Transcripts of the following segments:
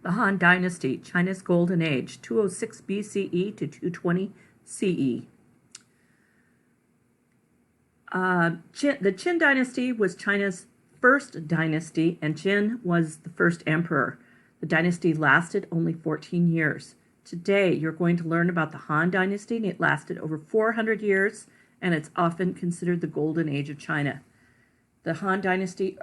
The Han Dynasty, China's Golden Age, 206 BCE to 220 CE. The Qin Dynasty was China's first dynasty, and Qin was the first emperor. The dynasty lasted only 14 years. Today, you're going to learn about the Han Dynasty, and it lasted over 400 years, and it's often considered the Golden Age of China. The Han Dynasty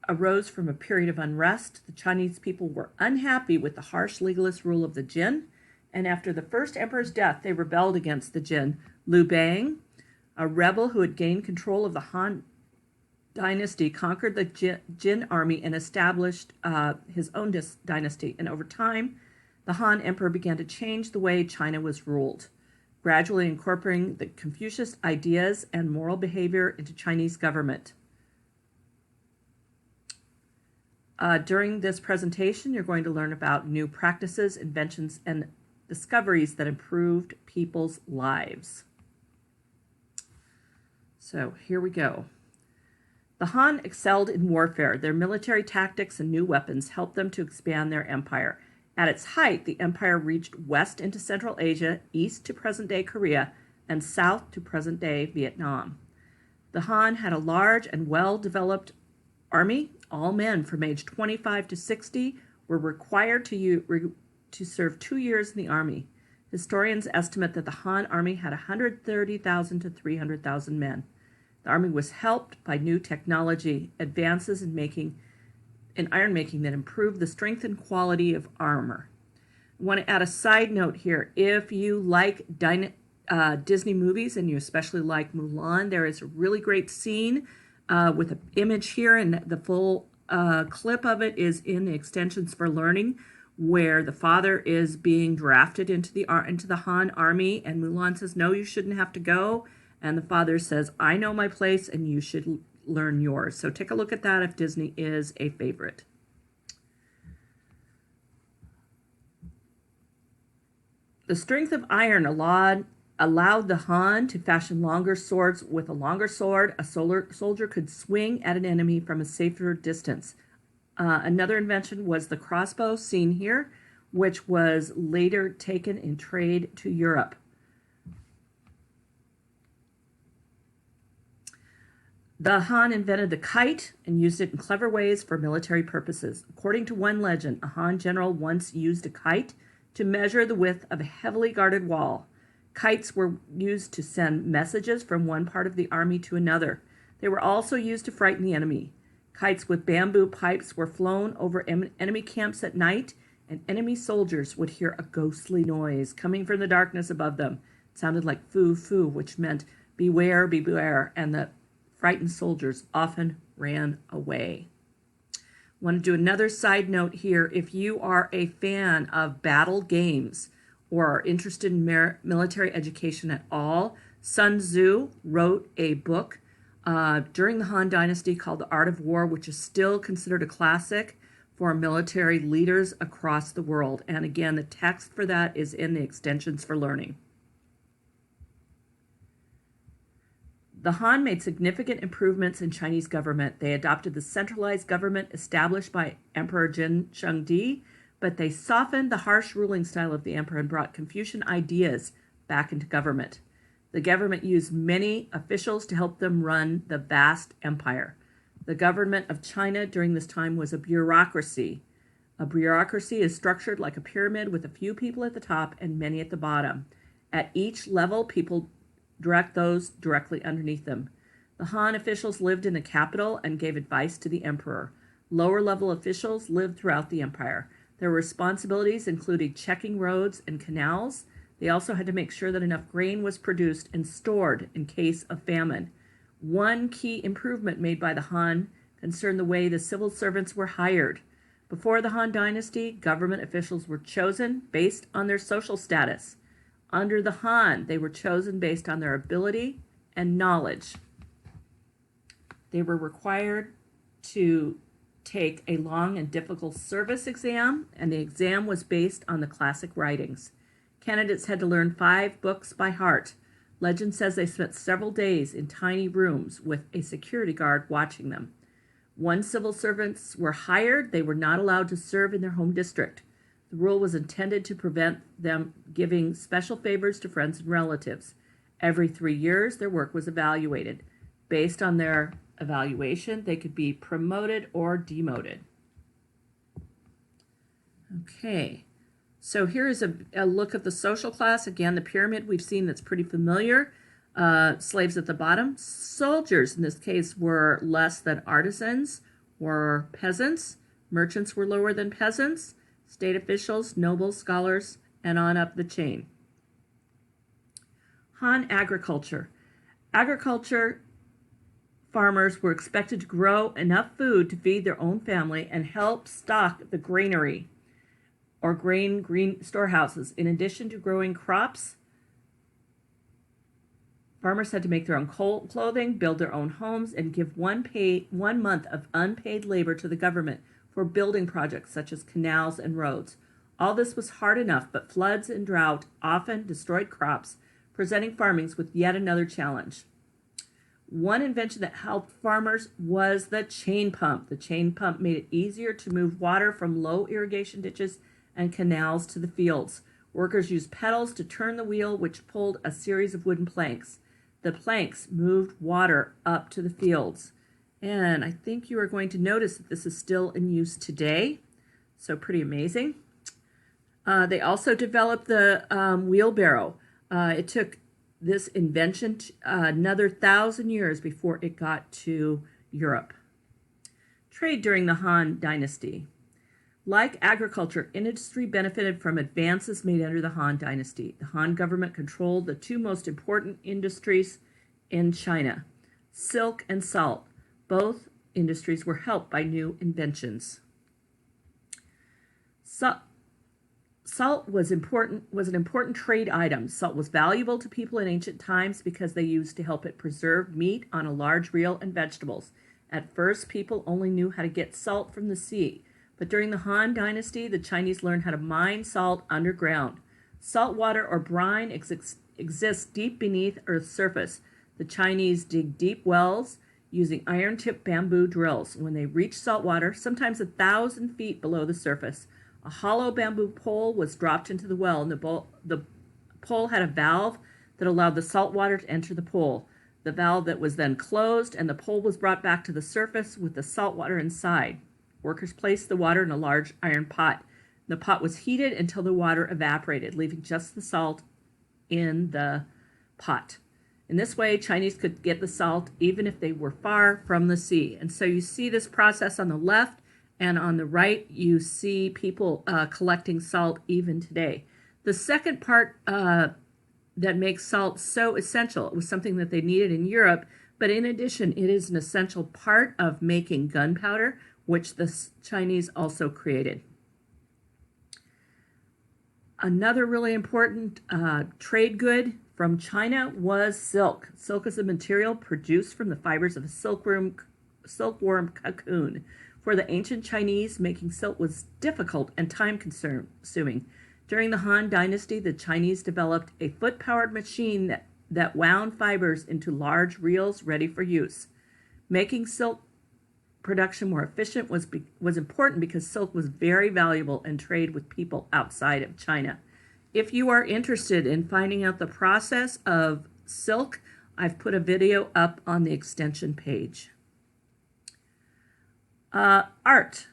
arose from a period of unrest. The Chinese people were unhappy with the harsh legalist rule of the Jin, and after the first emperor's death, they rebelled against the Jin. Liu Bang, a rebel who had gained control of the Han Dynasty, conquered the Jin army and established his own dynasty. And over time, the Han Emperor began to change the way China was ruled, gradually incorporating the Confucius ideas and moral behavior into Chinese government. During this presentation, you're going to learn about new practices, inventions, and discoveries that improved people's lives. So here we go. The Han excelled in warfare. Their military tactics and new weapons helped them to expand their empire. At its height, the empire reached west into Central Asia, east to present-day Korea, and south to present-day Vietnam. The Han had a large and well-developed army. All men from age 25 to 60 were required to serve 2 years in the army. Historians estimate that the Han army had 130,000 to 300,000 men. The army was helped by new technology, advances in iron making that improved the strength and quality of armor. I want to add a side note here. If you like Disney movies, and you especially like Mulan, there is a really great scene with an image here, and the full clip of it is in the Extensions for Learning, where the father is being drafted into the Han army, and Mulan says, "No, you shouldn't have to go." And the father says, "I know my place, and you should learn yours." So take a look at that if Disney is a favorite. The strength of iron allowed the Han to fashion longer swords. With a longer sword, a soldier could swing at an enemy from a safer distance. Another invention was the crossbow, seen here, which was later taken in trade to Europe. The Han invented the kite and used it in clever ways for military purposes. According to one legend, a Han general once used a kite to measure the width of a heavily guarded wall. Kites were used to send messages from one part of the army to another. They were also used to frighten the enemy. Kites with bamboo pipes were flown over enemy camps at night, and enemy soldiers would hear a ghostly noise coming from the darkness above them. It sounded like foo foo, which meant beware, beware, and the frightened soldiers often ran away. I want to do another side note here. If you are a fan of battle games or are interested in military education at all, Sun Tzu wrote a book during the Han Dynasty called The Art of War, which is still considered a classic for military leaders across the world. And again, the text for that is in the Extensions for Learning. The Han made significant improvements in Chinese government. They adopted the centralized government established by Emperor Jin Shengdi, but they softened the harsh ruling style of the emperor and brought Confucian ideas back into government. The government used many officials to help them run the vast empire. The government of China during this time was a bureaucracy. A bureaucracy is structured like a pyramid with a few people at the top and many at the bottom. At each level, people direct those directly underneath them. The Han officials lived in the capital and gave advice to the emperor. Lower level officials lived throughout the empire. Their responsibilities included checking roads and canals. They also had to make sure that enough grain was produced and stored in case of famine. One key improvement made by the Han concerned the way the civil servants were hired. Before the Han Dynasty, government officials were chosen based on their social status. Under the Han, they were chosen based on their ability and knowledge. They were required to take a long and difficult service exam, and the exam was based on the classic writings. Candidates had to learn 5 books by heart. Legend says they spent several days in tiny rooms with a security guard watching them. Once civil servants were hired, they were not allowed to serve in their home district. The rule was intended to prevent them giving special favors to friends and relatives. Every 3 years, their work was evaluated. Based on their evaluation, they could be promoted or demoted. Okay, so here is a look at the social class. Again, the pyramid we've seen that's pretty familiar. Slaves at the bottom. Soldiers, in this case, were less than artisans or peasants. Merchants were lower than peasants. State officials, nobles, scholars, and on up the chain. Han agriculture. Agriculture farmers were expected to grow enough food to feed their own family and help stock the granary or grain storehouses. In addition to growing crops, farmers had to make their own clothing, build their own homes, and give 1 month of unpaid labor to the government for building projects such as canals and roads. All this was hard enough, but floods and drought often destroyed crops, presenting farmers with yet another challenge. One invention that helped farmers was the chain pump. The chain pump made it easier to move water from low irrigation ditches and canals to the fields. Workers used pedals to turn the wheel, which pulled a series of wooden planks. The planks moved water up to the fields. And I think you are going to notice that this is still in use today. So pretty amazing. They also developed the wheelbarrow. It took this invention another 1,000 years before it got to Europe. Trade during the Han Dynasty. Like agriculture, industry benefited from advances made under the Han Dynasty. The Han government controlled the two most important industries in China, silk and salt. Both industries were helped by new inventions. Salt was an important trade item. Salt was valuable to people in ancient times because they used to help it preserve meat on a large reel and vegetables. At first, people only knew how to get salt from the sea. But during the Han Dynasty, the Chinese learned how to mine salt underground. Salt water or brine exists deep beneath Earth's surface. The Chinese dig deep wells using iron-tipped bamboo drills. When they reached salt water, sometimes 1,000 feet below the surface, a hollow bamboo pole was dropped into the well, and the pole had a valve that allowed the salt water to enter the pole. The valve that was then closed, and the pole was brought back to the surface with the salt water inside. Workers placed the water in a large iron pot. The pot was heated until the water evaporated, leaving just the salt in the pot. In this way, Chinese could get the salt even if they were far from the sea. And so you see this process on the left, and on the right, you see people collecting salt even today. The second part that makes salt so essential, it was something that they needed in Europe, but in addition, it is an essential part of making gunpowder, which the Chinese also created. Another really important trade good from China was silk. Silk is a material produced from the fibers of a silkworm cocoon. For the ancient Chinese, making silk was difficult and time-consuming. During the Han Dynasty, the Chinese developed a foot-powered machine that wound fibers into large reels ready for use. Making silk production more efficient was important because silk was very valuable in trade with people outside of China. If you are interested in finding out the process of silk, I've put a video up on the extension page. Art.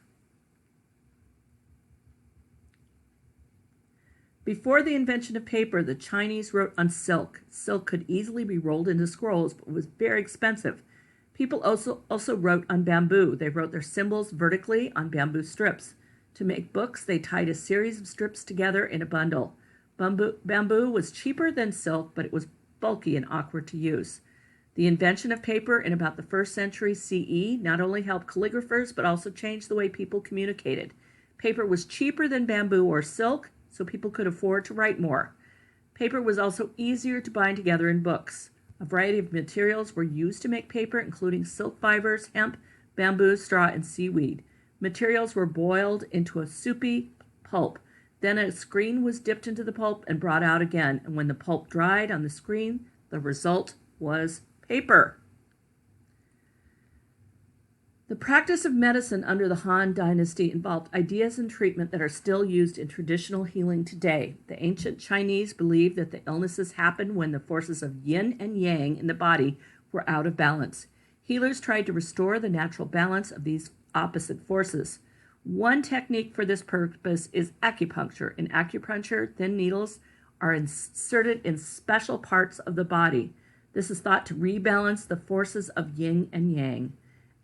Before the invention of paper, the Chinese wrote on silk. Silk could easily be rolled into scrolls, but was very expensive. People also wrote on bamboo. They wrote their symbols vertically on bamboo strips. To make books, they tied a series of strips together in a bundle. Bamboo was cheaper than silk, but it was bulky and awkward to use. The invention of paper in about the 1st century CE not only helped calligraphers, but also changed the way people communicated. Paper was cheaper than bamboo or silk, so people could afford to write more. Paper was also easier to bind together in books. A variety of materials were used to make paper, including silk fibers, hemp, bamboo, straw, and seaweed. Materials were boiled into a soupy pulp. Then a screen was dipped into the pulp and brought out again, and when the pulp dried on the screen, the result was paper. The practice of medicine under the Han Dynasty involved ideas and treatment that are still used in traditional healing today. The ancient Chinese believed that the illnesses happened when the forces of yin and yang in the body were out of balance. Healers tried to restore the natural balance of these opposite forces. One technique for this purpose is acupuncture. In acupuncture, thin needles are inserted in special parts of the body. This is thought to rebalance the forces of yin and yang.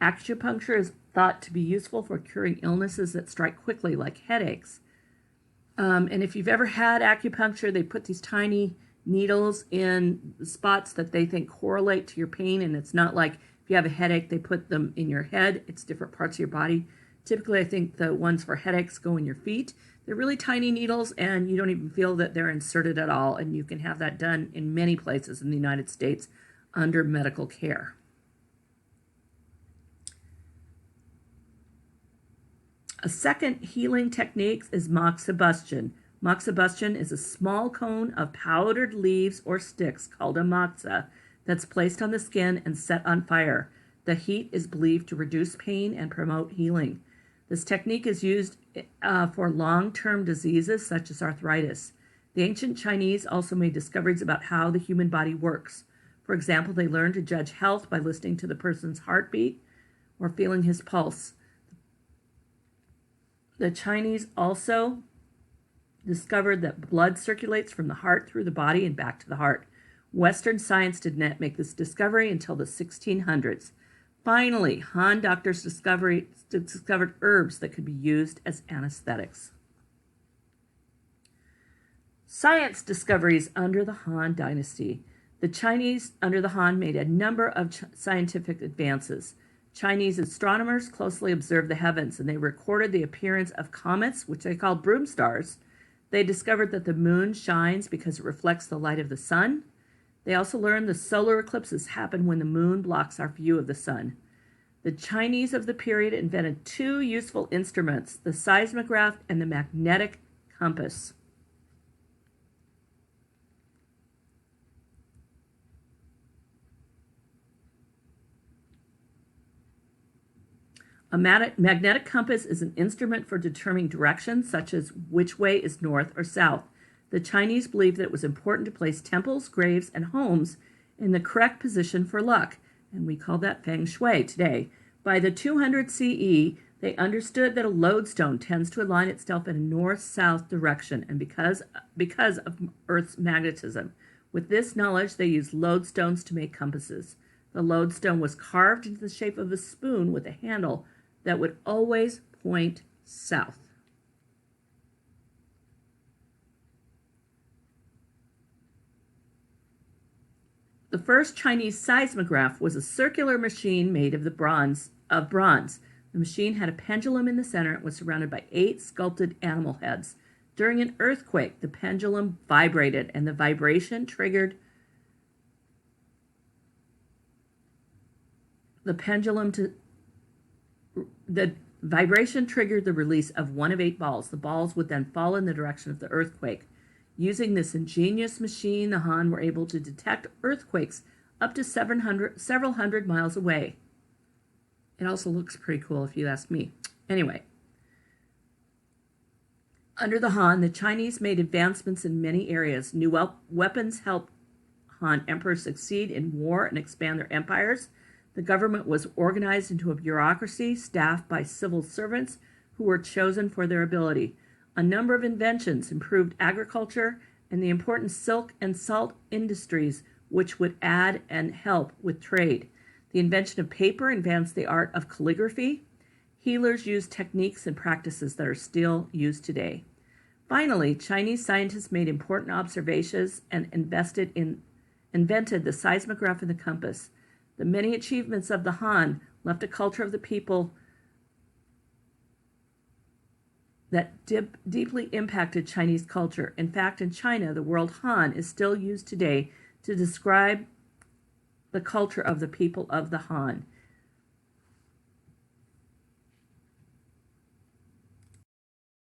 Acupuncture is thought to be useful for curing illnesses that strike quickly, like headaches. And if you've ever had acupuncture, they put these tiny needles in spots that they think correlate to your pain. And it's not like if you have a headache, they put them in your head. It's different parts of your body. Typically, I think the ones for headaches go in your feet. They're really tiny needles, and you don't even feel that they're inserted at all. And you can have that done in many places in the United States under medical care. A second healing technique is moxibustion. Moxibustion is a small cone of powdered leaves or sticks called a moxa that's placed on the skin and set on fire. The heat is believed to reduce pain and promote healing. This technique is used for long-term diseases such as arthritis. The ancient Chinese also made discoveries about how the human body works. For example, they learned to judge health by listening to the person's heartbeat or feeling his pulse. The Chinese also discovered that blood circulates from the heart through the body and back to the heart. Western science did not make this discovery until the 1600s. Finally, Han doctors discovered herbs that could be used as anesthetics. Science discoveries under the Han Dynasty. The Chinese under the Han made a number of scientific advances. Chinese astronomers closely observed the heavens, and they recorded the appearance of comets, which they called broom stars. They discovered that the moon shines because it reflects the light of the sun. They also learned the solar eclipses happen when the moon blocks our view of the sun. The Chinese of the period invented two useful instruments, the seismograph and the magnetic compass. A magnetic compass is an instrument for determining directions, such as which way is north or south. The Chinese believed that it was important to place temples, graves, and homes in the correct position for luck, and we call that feng shui today. By the 200 CE, they understood that a lodestone tends to align itself in a north-south direction, and because of Earth's magnetism. With this knowledge, they used lodestones to make compasses. The lodestone was carved into the shape of a spoon with a handle that would always point south. The first Chinese seismograph was a circular machine made of bronze. The machine had a pendulum in the center and was surrounded by 8 sculpted animal heads. During an earthquake, the pendulum vibrated, and the vibration triggered the release of one of 8 balls. The balls would then fall in the direction of the earthquake. Using this ingenious machine, the Han were able to detect earthquakes up to several hundred miles away. It also looks pretty cool if you ask me. Anyway, under the Han, the Chinese made advancements in many areas. New weapons helped Han emperors succeed in war and expand their empires. The government was organized into a bureaucracy staffed by civil servants who were chosen for their ability. A number of inventions improved agriculture and the important silk and salt industries, which would add and help with trade. The invention of paper advanced the art of calligraphy. Healers used techniques and practices that are still used today. Finally, Chinese scientists made important observations and invented the seismograph and the compass. The many achievements of the Han left a culture of the people that deeply impacted Chinese culture. In fact, in China, the word Han is still used today to describe the culture of the people of the Han.